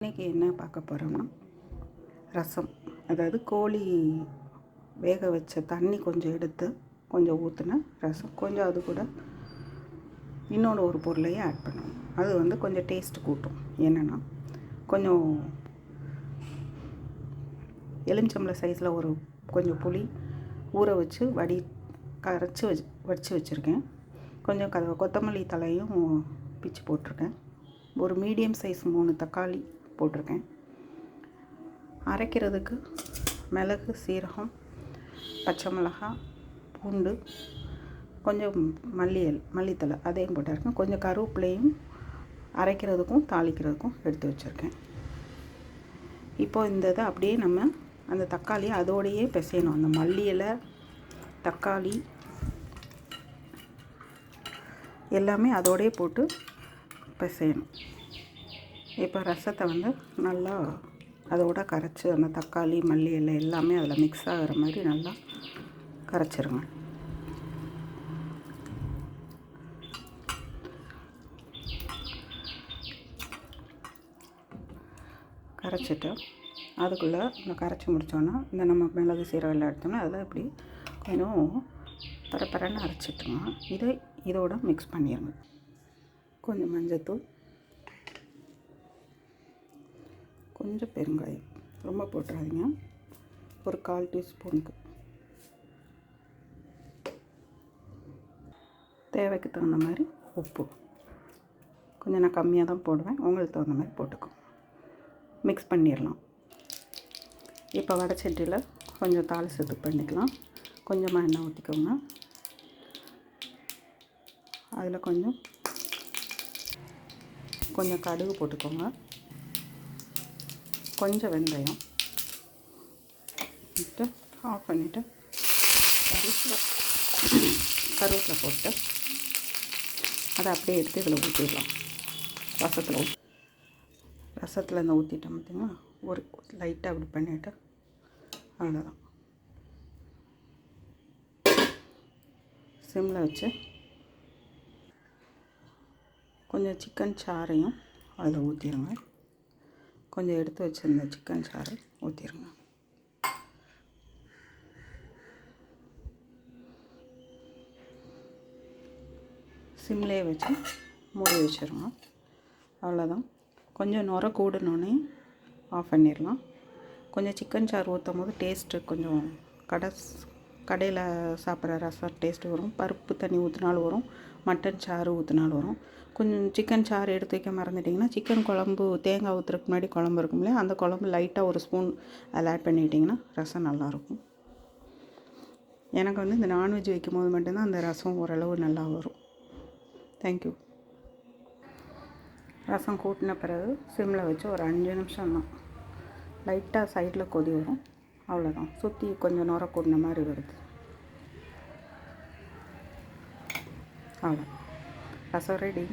இன்றைக்கி என்ன பார்க்க போகிறோம்னா ரசம். அதாவது கோழி வேக வச்ச தண்ணி கொஞ்சம் எடுத்து கொஞ்சம் ஊற்றின ரசம். கொஞ்சம் அது கூட இன்னொன்று ஒரு பொருளையும் ஆட் பண்ணணும். அது கொஞ்சம் டேஸ்ட் கூட்டும். என்னென்னா கொஞ்சம் எலுமிச்சம்பழம் சைஸில் கொஞ்சம் புளி ஊற வச்சு வடித்து வச்சுருக்கேன். கொஞ்சம் கொத்தமல்லி தலையும் பிச்சு போட்டிருக்கேன். ஒரு மீடியம் சைஸ் 3 தக்காளி போட்டிருக்கேன். அரைக்கிறதுக்கு மிளகு, சீரகம், பச்சை மிளகாய், பூண்டு, கொஞ்சம் மல்லித்தலை அதையும் போட்டிருக்கேன். கொஞ்சம் கருவேப்பிலையும் அரைக்கிறதுக்கும் தாளிக்கிறதுக்கும் எடுத்து வச்சுருக்கேன். இப்போ இந்த இதை அப்படியே நம்ம அந்த தக்காளியை அதோடையே பிசையணும். அந்த மல்லி இலை, தக்காளி எல்லாமே அதோடையே போட்டு பிசையணும். இப்போ ரசத்தை நல்லா அதோட கரைச்சி அந்த தக்காளி, மல்லி இலை எல்லாமே அதில் மிக்ஸ் ஆகிற மாதிரி நல்லா கரைச்சிருங்க. கரைச்சிட்டு அதுக்குள்ளே இந்த கரைச்சி முடித்தோன்னா இந்த நம்ம மிளகு சீரகம் எல்லாம் எடுத்தோம்னா அதில் இப்படி கொஞ்சம் பரப்பரன்னு அரைச்சிட்டுங்க. இதோட மிக்ஸ் பண்ணிடுங்க. கொஞ்சம் மஞ்சத்தூள், கொஞ்சம் பெருங்காயம், ரொம்ப போட்டுறாதீங்க, ஒரு 1/4 டீஸ்பூனுக்கு. தேவைக்கு தகுந்த மாதிரி உப்பு கொஞ்சம் நான் கம்மியாக தான் போடுவேன், உங்களுக்கு தகுந்த மாதிரி போட்டுக்கோ. மிக்ஸ் பண்ணிடலாம். இப்போ வடைச்சட்டியில் கொஞ்சம் தாளிசத்து பண்ணிக்கலாம். கொஞ்சமாக எண்ணெய் ஊற்றிக்கோங்க. அதில் கொஞ்சம் கடுகு போட்டுக்கோங்க. கொஞ்சம் வெந்தயம் விட்டு ஆஃப் பண்ணிவிட்டு கருவேப்பிலை போட்டு அதை அப்படியே எடுத்து இதில் ஊற்றிடலாம். ரசத்தில் இந்த ஊற்றிட்டோம் பார்த்திங்களா, ஒரு லைட்டாக அப்படி பண்ணிவிட்டு அவ்வளோதான். சிம்மில் வச்சு கொஞ்சம் சிக்கன் சாறையும் அதில் ஊற்றிடுங்க. கொஞ்சம் எடுத்து வச்சுருந்த சிக்கன் சாறை ஊற்றிடுங்க. சிம்லேயே வச்சு மூடி வச்சிருங்க. அவ்வளோதான். கொஞ்சம் நுர கூடனோடனே ஆஃப் பண்ணிடலாம். கொஞ்சம் சிக்கன் சாறு ஊற்றும் போது டேஸ்ட்டு கொஞ்சம் கடையில் சாப்பிட்ற ரசம் டேஸ்ட்டு வரும். பருப்பு தண்ணி ஊற்றினாலும் வரும், மட்டன் சாறு ஊற்றினாலும் வரும். கொஞ்சம் சிக்கன் சாறு எடுத்து வைக்க மறந்துட்டிங்கன்னா சிக்கன் குழம்பு தேங்காய் ஊற்றுறதுக்கு முன்னாடி குழம்பு இருக்கும் இல்லையா, அந்த குழம்பு லைட்டாக ஒரு ஸ்பூன் அதில் ஆட் பண்ணிக்கிட்டிங்கன்னா ரசம் நல்லாயிருக்கும். எனக்கு இந்த நான்வெஜ் வைக்கும் போது மட்டும்தான் அந்த ரசம் ஓரளவு நல்லா வரும். தேங்க்யூ. ரசம் கூட்டின பிறகு சிம்மில் வச்சு ஒரு 5 நிமிஷம் தான், லைட்டாக சைடில் கொதி வரும். அவ்வளோதான். சுற்றி கொஞ்சம் நுர கூட்டின மாதிரி வருது. அவ்வளோ, ரசம் ரெடி.